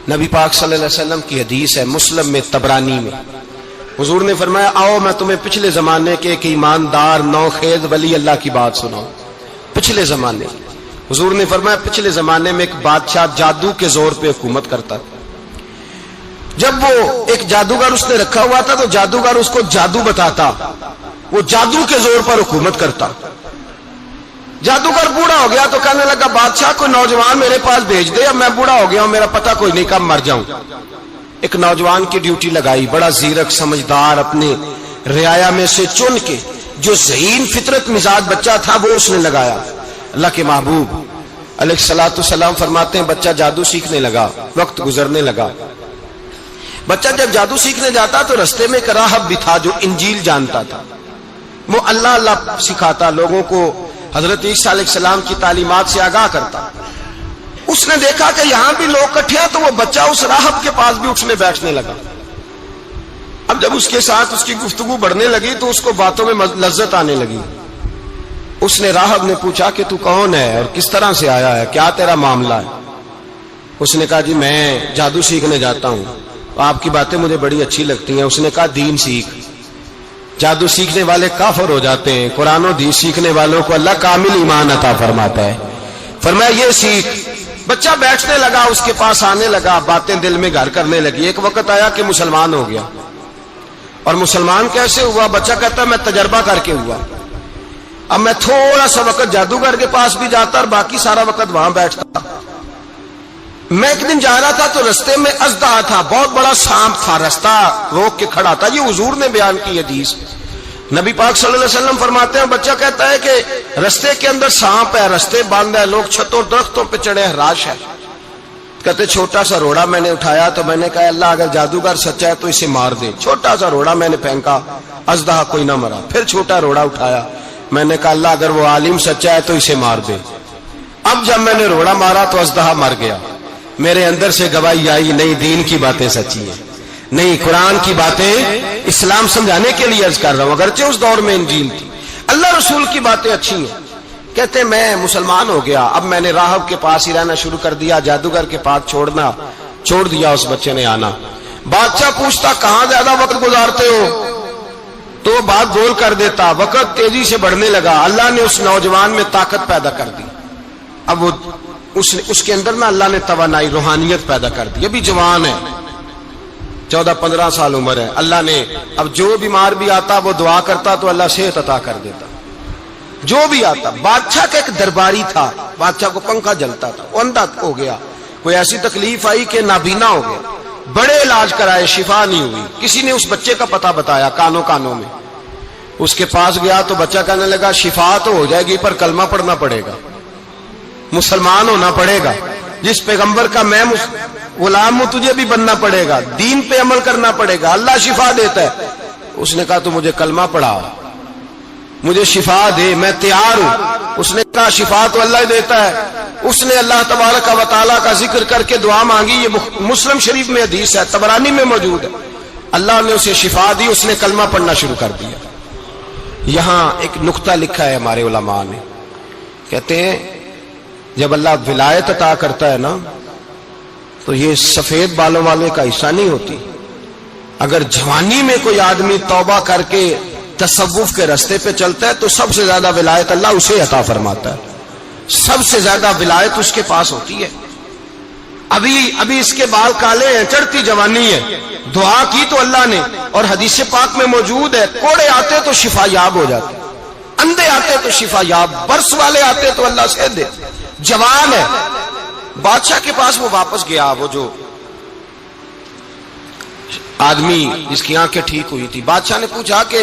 نبی پاک صلی اللہ علیہ وسلم کی حدیث ہے مسلم میں طبرانی میں، حضور نے فرمایا آؤ میں تمہیں پچھلے زمانے کے ایک ایماندار نوخیز ولی اللہ کی بات سناؤں۔ پچھلے زمانے حضور نے فرمایا پچھلے زمانے میں ایک بادشاہ جادو کے زور پہ حکومت کرتا تھا۔ جب وہ ایک جادوگر اس نے رکھا ہوا تھا تو جادوگر اس کو جادو بتاتا، وہ جادو کے زور پر حکومت کرتا۔ جادوگر بوڑھا ہو گیا تو کہنے لگا بادشاہ کوئی نوجوان میرے پاس بھیج دے، اب میں بوڑھا ہو گیا ہوں، میرا پتہ کوئی نہیں کب مر جاؤں۔ ایک نوجوان کی ڈیوٹی لگائی، بڑا زیرک سمجھدار، اپنے رعایا میں سے چن کے جو ذہین فطرت مزاج بچہ تھا وہ اس نے لگایا۔ اللہ کے محبوب علیہ الصلوۃ والسلام فرماتے ہیں بچہ جادو سیکھنے لگا، وقت گزرنے لگا۔ بچہ جب جادو سیکھنے جاتا تو رستے میں ایک راہب بھی تھا جو انجیل جانتا تھا، وہ اللہ اللہ سکھاتا، لوگوں کو حضرت عیسیٰ علیہ السلام کی تعلیمات سے آگاہ کرتا۔ اس نے دیکھا کہ یہاں بھی لوگ اکٹھے ہیں تو وہ بچہ اس راہب کے پاس بھی اٹھنے بیٹھنے لگا۔ اب جب اس کے ساتھ اس کی گفتگو بڑھنے لگی تو اس کو باتوں میں لذت آنے لگی۔ اس نے راہب نے پوچھا کہ تو کون ہے اور کس طرح سے آیا ہے، کیا تیرا معاملہ ہے؟ اس نے کہا جی میں جادو سیکھنے جاتا ہوں، آپ کی باتیں مجھے بڑی اچھی لگتی ہیں۔ اس نے کہا دین سیکھ، جادو سیکھنے والے کافر ہو جاتے ہیں، قرآن و حدیث سیکھنے والوں کو اللہ کامل ایمان عطا فرماتا ہے۔ فرمایا یہ سیکھ۔ بچہ بیٹھنے لگا، اس کے پاس آنے لگا، باتیں دل میں گھر کرنے لگی۔ ایک وقت آیا کہ مسلمان ہو گیا، اور مسلمان کیسے ہوا؟ بچہ کہتا ہے میں تجربہ کر کے ہوا۔ اب میں تھوڑا سا وقت جادوگر کے پاس بھی جاتا اور باقی سارا وقت وہاں بیٹھتا۔ میں ایک دن جا رہا تھا تو رستے میں اژدہا تھا، بہت بڑا سانپ تھا، رستہ روک کے کھڑا تھا۔ یہ حضور نے بیان کی حدیث۔ نبی پاک صلی اللہ علیہ وسلم فرماتے ہیں بچہ کہتا ہے کہ رستے کے اندر سانپ ہے، رستے بند ہے، لوگ چھتوں درختوں پہ چڑھے ہیں، راش ہے۔ کہتے چھوٹا سا روڑا میں نے اٹھایا تو میں نے کہا اللہ اگر جادوگر سچا ہے تو اسے مار دے۔ چھوٹا سا روڑا میں نے پھینکا، اژدہا کوئی نہ مرا۔ پھر چھوٹا روڑا اٹھایا، میں نے کہا اللہ اگر وہ عالم سچا ہے تو اسے مار دے۔ اب جب میں نے روڑا مارا تو اژدہا مر گیا۔ میرے اندر سے گواہی آئی نہیں دین کی باتیں سچی ہیں، نہیں قرآن کی باتیں اسلام سمجھانے کے لیے عرض کر رہا ہوں، اگرچہ اس دور میں انجیل تھی، اللہ رسول کی باتیں اچھی ہیں۔ کہتے میں مسلمان ہو گیا، اب میں نے راہب کے پاس ہی رہنا شروع کر دیا، جادوگر کے پاس چھوڑ دیا اس بچے نے آنا۔ بادشاہ پوچھتا کہاں زیادہ وقت گزارتے ہو تو وہ بات گول کر دیتا، وقت تیزی سے بڑھنے لگا۔ اللہ نے اس نوجوان میں طاقت پیدا کر دی، اب وہ اس کے اندر نا اللہ نے توانائی روحانیت پیدا کر دی، ابھی جوان ہے، 14-15 سال عمر ہے۔ اللہ نے اب جو بیمار بھی آتا وہ دعا کرتا تو اللہ صحت عطا کر دیتا، جو بھی آتا۔ بادشاہ کا ایک درباری تھا، بادشاہ کو پنکھا جلتا تھا، وہ اندھا ہو گیا، کوئی ایسی تکلیف آئی کہ نابینا ہو گیا، بڑے علاج کرائے شفا نہیں ہوئی۔ کسی نے اس بچے کا پتہ بتایا کانوں میں، اس کے پاس گیا تو بچہ کہنے لگا شفا تو ہو جائے گی پر کلمہ پڑھنا پڑے گا، مسلمان ہونا پڑے گا، جس پیغمبر کا میں غلام ہوں تجھے بھی بننا پڑے گا، دین پہ عمل کرنا پڑے گا، اللہ شفا دیتا ہے۔ اس نے کہا تو مجھے کلمہ پڑھا، مجھے شفا دے، میں تیار ہوں۔ اس نے کہا شفا تو اللہ دیتا ہے۔ اس نے اللہ تبارک و تعالیٰ کا ذکر کر کے دعا مانگی، یہ مسلم شریف میں حدیث ہے، طبرانی میں موجود ہے۔ اللہ نے اسے شفا دی، اس نے کلمہ پڑھنا شروع کر دیا۔ یہاں ایک نقطہ لکھا ہے ہمارے علماء نے، کہتے ہیں جب اللہ ولایت عطا کرتا ہے نا تو یہ سفید بالوں والے کا حصہ نہیں ہوتی۔ اگر جوانی میں کوئی آدمی توبہ کر کے تصوف کے راستے پہ چلتا ہے تو سب سے زیادہ ولایت اللہ اسے عطا فرماتا ہے، سب سے زیادہ ولایت اس کے پاس ہوتی ہے۔ ابھی اس کے بال کالے ہیں، چڑھتی جوانی ہے، دعا کی تو اللہ نے، اور حدیث پاک میں موجود ہے کوڑے آتے تو شفا یاب ہو جاتے، اندھے آتے تو شفا یاب، برس والے آتے تو اللہ سے دے، جوان ہے۔ بادشاہ کے پاس وہ واپس گیا، وہ جو آدمی جس کی آنکھیں ٹھیک ہوئی تھی۔ بادشاہ نے پوچھا کہ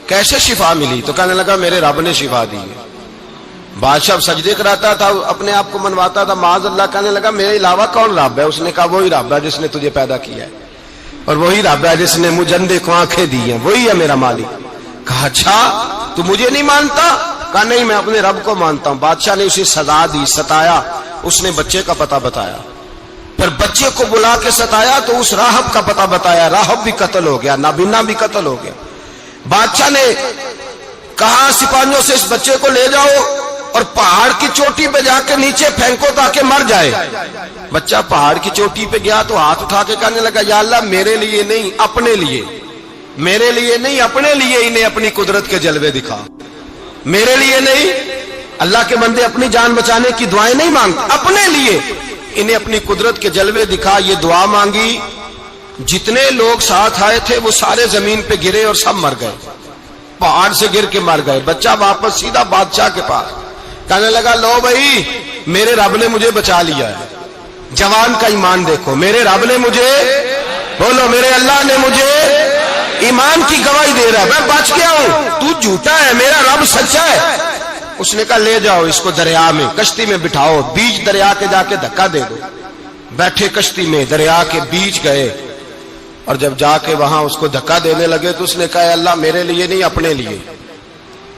کیسے شفا ملی؟ تو کہنے لگا میرے رب نے شفا دی ہے۔ بادشاہ سجدے کراتا تھا، اپنے آپ کو منواتا تھا معاذ اللہ، کہنے لگا میرے علاوہ کون رب ہے؟ اس نے کہا وہی رب ہے جس نے تجھے پیدا کیا ہے، اور وہی رب ہے جس نے مجھے اندھے کو آنکھیں دی ہیں، وہی ہے میرا مالک۔ کہا اچھا تو مجھے نہیں مانتا؟ کہا نہیں میں اپنے رب کو مانتا ہوں۔ بادشاہ نے اسے سزا دی، ستایا، اس نے بچے کا پتہ بتایا، پھر بچے کو بلا کے ستایا تو اس راہب کا پتہ بتایا، راہب بھی قتل ہو گیا، نابینا بھی قتل ہو گیا۔ بادشاہ نے کہا سپاہیوں سے اس بچے کو لے جاؤ اور پہاڑ کی چوٹی پہ جا کے نیچے پھینکو تاکہ مر جائے. بچہ پہاڑ کی چوٹی پہ گیا تو ہاتھ اٹھا کے کہنے لگا یا اللہ میرے لیے نہیں اپنے لیے، میرے لیے نہیں اپنے لیے انہیں اپنی قدرت کے جلوے دکھا. میرے لیے نہیں، اللہ کے بندے اپنی جان بچانے کی دعائیں نہیں مانگتے، اپنے لیے انہیں اپنی قدرت کے جلوے دکھا. یہ دعا مانگی، جتنے لوگ ساتھ آئے تھے وہ سارے زمین پہ گرے اور سب مر گئے، پہاڑ سے گر کے مر گئے. بچہ واپس سیدھا بادشاہ کے پاس کہنے لگا لو بھائی میرے رب نے مجھے بچا لیا ہے. جوان کا ایمان دیکھو، میرے رب نے مجھے، بولو میرے اللہ نے مجھے ایمان کی گواہی دے رہا ہے، میں بچ گیا ہوں، تو جھوٹا ہے میرا رب سچا ہے. اس نے کہا لے جاؤ اس کو دریا میں، کشتی میں بٹھاؤ، بیچ دریا کے جا کے دھکا دے دو. بیٹھے کشتی میں، دریا کے بیچ گئے اور جب جا کے وہاں اس کو دھکا دینے لگے تو اس نے کہا اللہ میرے لیے نہیں اپنے لیے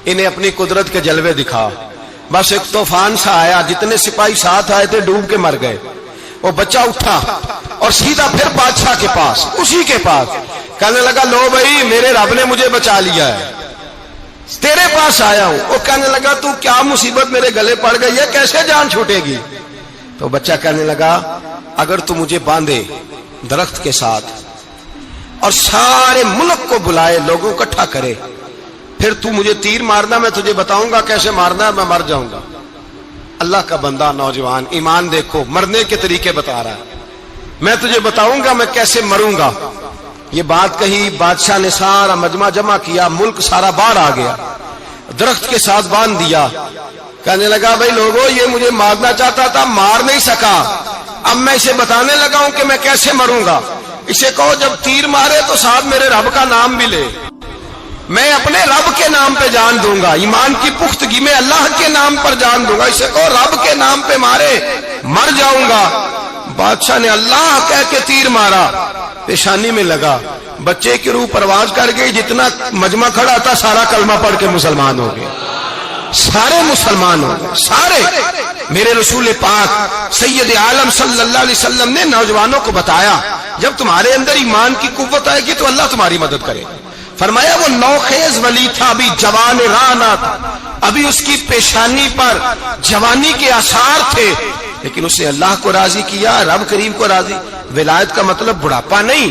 انہیں اپنی قدرت کے جلوے دکھا. بس ایک طوفان سا آیا، جتنے سپاہی ساتھ آئے تھے ڈوب کے مر گئے. وہ بچہ اٹھا اور سیدھا پھر بادشاہ کے پاس، اسی کے پاس کہنے لگا لو بھائی میرے رب نے مجھے بچا لیا ہے، تیرے پاس آیا ہوں. وہ کہنے لگا تو کیا مصیبت میرے گلے پڑ گئی ہے، کیسے جان چھوٹے گی؟ تو بچہ کہنے لگا اگر تو مجھے باندھے درخت کے ساتھ اور سارے ملک کو بلائے، لوگوں کو اکٹھا کرے، پھر تو مجھے تیر مارنا، میں تجھے بتاؤں گا کیسے مارنا ہے، میں مر جاؤں گا. اللہ کا بندہ نوجوان ایمان دیکھو، مرنے کے طریقے بتا رہا ہے، میں تجھے بتاؤں گا میں کیسے مروں گا. یہ بات کہی، بادشاہ نے سارا مجمع جمع کیا، ملک سارا باہر آ گیا، درخت کے ساتھ باندھ دیا. کہنے لگا بھائی لوگوں یہ مجھے مارنا چاہتا تھا، مار نہیں سکا، اب میں اسے بتانے لگا ہوں کہ میں کیسے مروں گا. اسے کہو جب تیر مارے تو ساتھ میرے رب کا نام بھی لے، میں اپنے رب کے نام پہ جان دوں گا، ایمان کی پختگی میں اللہ کے نام پر جان دوں گا. اسے کہو رب کے نام پہ مارے، مر جاؤں گا. بادشاہ نے اللہ کہہ کے تیر مارا، پیشانی میں لگا، بچے کی روح پرواز کر گئی. جتنا مجمع کھڑا تھا سارا کلمہ پڑھ کے مسلمان ہو گئے، سارے مسلمان ہو گئے سارے. میرے رسول پاک سید عالم صلی اللہ علیہ وسلم نے نوجوانوں کو بتایا جب تمہارے اندر ایمان کی قوت آئے گی تو اللہ تمہاری مدد کرے. فرمایا وہ نوخیز ولی تھا، ابھی جوان رانا تھا، ابھی اس کی پیشانی پر جوانی کے آثار تھے، لیکن اس نے اللہ کو راضی کیا، رب کریم کو راضی. ولایت کا مطلب بڑھاپا نہیں،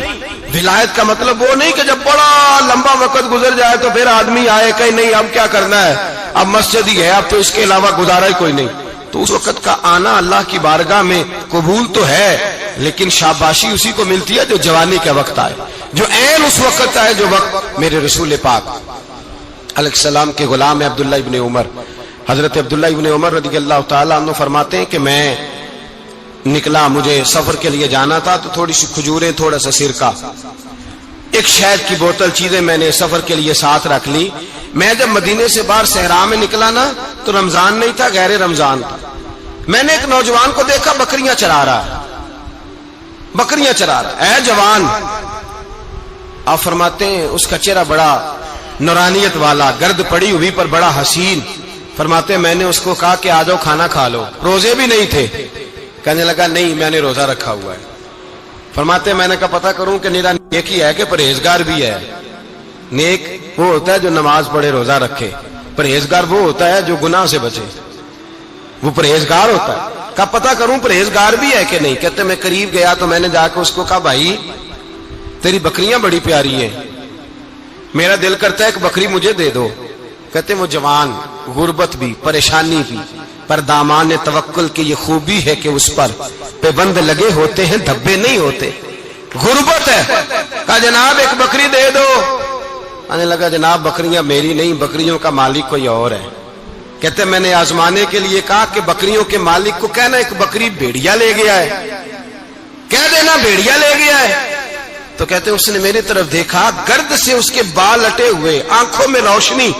ولایت کا مطلب وہ نہیں کہ جب بڑا لمبا وقت گزر جائے تو پھر آدمی آئے کہ نہیں اب کیا کرنا ہے، اب مسجد ہی ہے، اب تو اس کے علاوہ گزارا ہی کوئی نہیں. تو اس وقت کا آنا اللہ کی بارگاہ میں قبول تو ہے، لیکن شاباشی اسی کو ملتی ہے جو جوانی کا وقت آئے، جو عین اس وقت آئے جو وقت میرے رسول پاک علیہ السلام کے غلام عبداللہ ابن عمر، حضرت عبداللہ ابن عمر رضی اللہ تعالیٰ عنہ فرماتے ہیں کہ میں نکلا، مجھے سفر کے لیے جانا تھا، تو تھوڑی سی کھجوریں، تھوڑا سا سرکہ، ایک شہد کی بوتل، چیزیں میں نے سفر کے لیے ساتھ رکھ لی. میں جب مدینے سے باہر صحرا میں نکلا نا تو رمضان نہیں تھا، غیر رمضان تھا. میں نے ایک نوجوان کو دیکھا بکریاں چرا رہا ہے، بکریاں چرا رہا ہے. اے جوان، آپ فرماتے ہیں اس کا چہرہ بڑا نورانیت والا، گرد پڑی ہوئی پر بڑا حسین. فرماتے ہیں میں نے اس کو کہا کہ آ جاؤ کھانا کھا لو، روزے بھی نہیں تھے. کہنے لگا نہیں میں نے روزہ رکھا ہوا ہے. فرماتے ہیں میں نے کہا پتہ کروں کہ نیرا نیک ہی ہے کہ پرہیزگار بھی ہے. نیک وہ ہوتا ہے جو نماز پڑھے روزہ رکھے، پرہیزگار وہ ہوتا ہے جو گناہ سے بچے، وہ پرہیزگار ہوتا ہے. کہا پتہ کروں پرہیزگار بھی ہے کہ نہیں. کہتے میں قریب گیا تو میں نے جا کے اس کو کہا بھائی تیری بکریاں بڑی پیاری ہیں، میرا دل کرتا ہے کہ بکری مجھے دے دو. کہتے وہ جوان، غربت بھی، پریشانی بھی، پر دامان توکل کی یہ خوبی ہے کہ اس پر پابند لگے ہوتے ہیں، دھبے نہیں ہوتے. غربت ہے. کہا جناب ایک بکری دے دو. آنے لگا جناب بکریاں میری نہیں، بکریوں کا مالک کوئی اور ہے. کہتے میں نے آزمانے کے لیے کہا کہ بکریوں کے مالک کو کہنا ایک بکری بھیڑیا لے گیا ہے، کہہ دینا بھیڑیا لے گیا ہے. تو کہتے اس نے میری طرف دیکھا، گرد سے اس کے بال اٹے ہوئے، آنکھوں میں روشنی،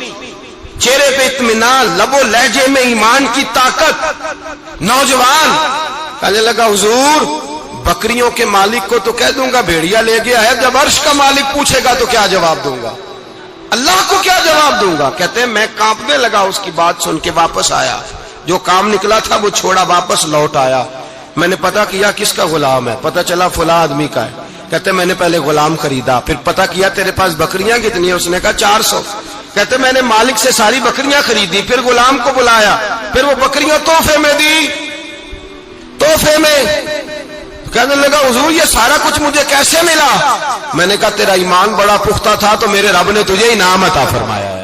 چہرے پہ اطمینان، لب و لہجے میں ایمان کی طاقت. نوجوان کہنے لگا حضور بکریوں کے مالک کو تو کہہ دوں گا بھیڑیا لے گیا ہے، جب عرش کا مالک پوچھے گا تو کیا جواب دوں گا، اللہ کو کیا جواب دوں گا. کہتے ہیں میں کانپنے لگا اس کی بات سن کے. واپس آیا، جو کام نکلا تھا وہ چھوڑا، واپس لوٹ آیا. میں نے پتا کیا کس کا غلام ہے، پتا چلا فلاں آدمی کا ہے. کہتے میں نے پہلے غلام خریدا، پھر پتا کیا تیرے پاس بکریاں کتنی ہیں، اس نے کہا 400. کہتے میں نے مالک سے ساری بکریاں خریدی، پھر غلام کو بلایا. پھر وہ بکریاں تحفے میں دی، تحفے میں کہنے لگا حضور یہ سارا کچھ مجھے کیسے ملا؟ میں نے کہا تیرا ایمان بڑا پختہ تھا تو میرے رب نے تجھے انعام عطا فرمایا ہے۔